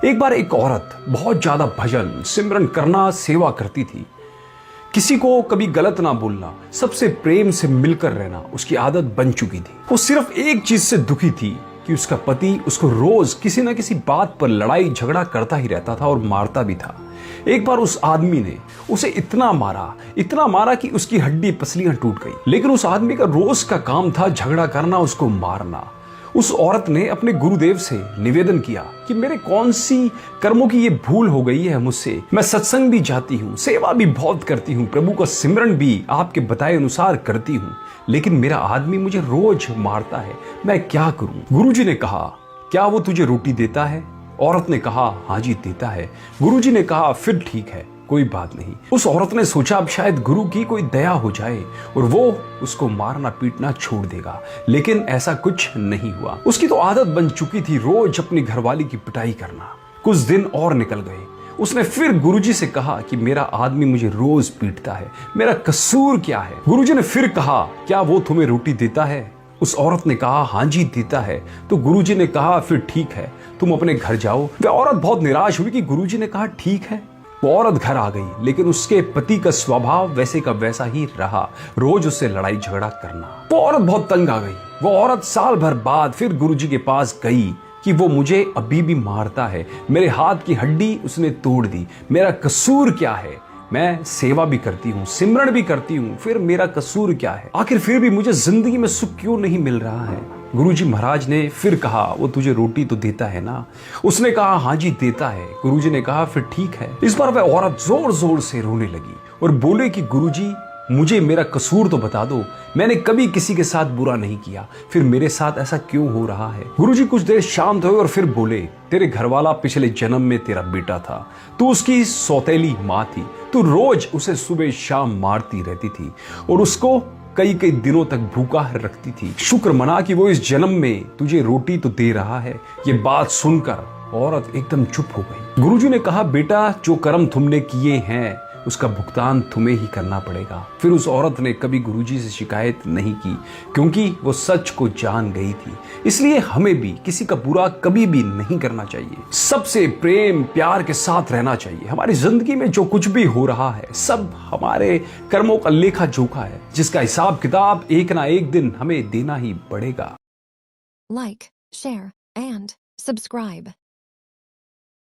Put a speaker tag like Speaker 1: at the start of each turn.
Speaker 1: एक बार एक औरत बहुत ज्यादा भजन सिमरन करना सेवा करती थी। किसी को कभी गलत ना बोलना, सबसे प्रेम से मिलकर रहना उसकी आदत बन चुकी थी। वो सिर्फ एक चीज से दुखी थी कि उसका पति उसको रोज किसी न किसी बात पर लड़ाई झगड़ा करता ही रहता था और मारता भी था। एक बार उस आदमी ने उसे इतना मारा कि उसकी हड्डी पसलियां टूट गई। लेकिन उस आदमी का रोज का काम था झगड़ा करना, उसको मारना। उस औरत ने अपने गुरुदेव से निवेदन किया कि मेरे कौन सी कर्मों की ये भूल हो गई है मुझसे। मैं सत्संग भी जाती हूँ, सेवा भी बहुत करती हूँ, प्रभु का सिमरन भी आपके बताए अनुसार करती हूँ, लेकिन मेरा आदमी मुझे रोज मारता है, मैं क्या करूं? गुरुजी ने कहा, क्या वो तुझे रोटी देता है? औरत ने कहा, हाँ जी देता है। गुरुजी ने कहा, फिर ठीक है, कोई बात नहीं। उस औरत ने सोचा अब शायद गुरु की कोई दया हो जाए और वो उसको मारना पीटना छोड़ देगा, लेकिन ऐसा कुछ नहीं हुआ। उसकी तो आदत बन चुकी थी रोज अपनी घरवाली की पिटाई करना। कुछ दिन और निकल गए। उसने फिर गुरुजी से कहा कि मेरा आदमी मुझे रोज पीटता है, मेरा कसूर क्या है? गुरुजी ने फिर कहा, क्या वो तुम्हें रोटी देता है? उस औरत ने कहा, हाँ जी देता है। तो गुरुजी ने कहा, फिर ठीक है, तुम अपने घर जाओ। वह औरत बहुत निराश हुई कि गुरुजी ने कहा ठीक है। वो औरत घर आ गई, लेकिन उसके पति का स्वभाव वैसे का वैसा ही रहा, रोज उससे लड़ाई झगड़ा करना। वो औरत बहुत तंग आ गई। वो औरत साल भर बाद फिर गुरुजी के पास गई कि वो मुझे अभी भी मारता है, मेरे हाथ की हड्डी उसने तोड़ दी, मेरा कसूर क्या है? मैं सेवा भी करती हूँ, सिमरन भी करती हूँ, फिर मेरा कसूर क्या है? आखिर फिर भी मुझे जिंदगी में सुख क्यों नहीं मिल रहा है? गुरुजी महाराज ने फिर कहा, वो तुझे रोटी तो देता है ना? उसने कहा, हाँ जी देता है। गुरुजी ने कहा, फिर ठीक है। इस बार वह औरत जोर जोर से रोने लगी और बोले कि गुरुजी मुझे मेरा कसूर तो बता दो, मैंने कभी किसी के साथ बुरा नहीं किया, फिर मेरे साथ ऐसा क्यों हो रहा है? गुरुजी कुछ देर शांत हुए और फिर बोले, तेरे घरवाला पिछले जन्म में तेरा बेटा था, तू उसकी सौतेली माँ थी, तू रोज उसे सुबह शाम मारती रहती थी और उसको कई कई दिनों तक भूखा रखती थी। शुक्र मना कि वो इस जन्म में तुझे रोटी तो दे रहा है। ये बात सुनकर औरत एकदम चुप हो गई। गुरुजी ने कहा, बेटा जो कर्म तुमने किए हैं उसका भुगतान तुम्हें ही करना पड़ेगा। फिर उस औरत ने कभी गुरुजी से शिकायत नहीं की, क्योंकि वो सच को जान गई थी। इसलिए हमें भी किसी का बुरा कभी भी नहीं करना चाहिए, सबसे प्रेम प्यार के साथ रहना चाहिए। हमारी जिंदगी में जो कुछ भी हो रहा है सब हमारे कर्मों का लेखा जोखा है, जिसका हिसाब किताब एक ना एक दिन हमें देना ही पड़ेगा।
Speaker 2: Like, share, and subscribe.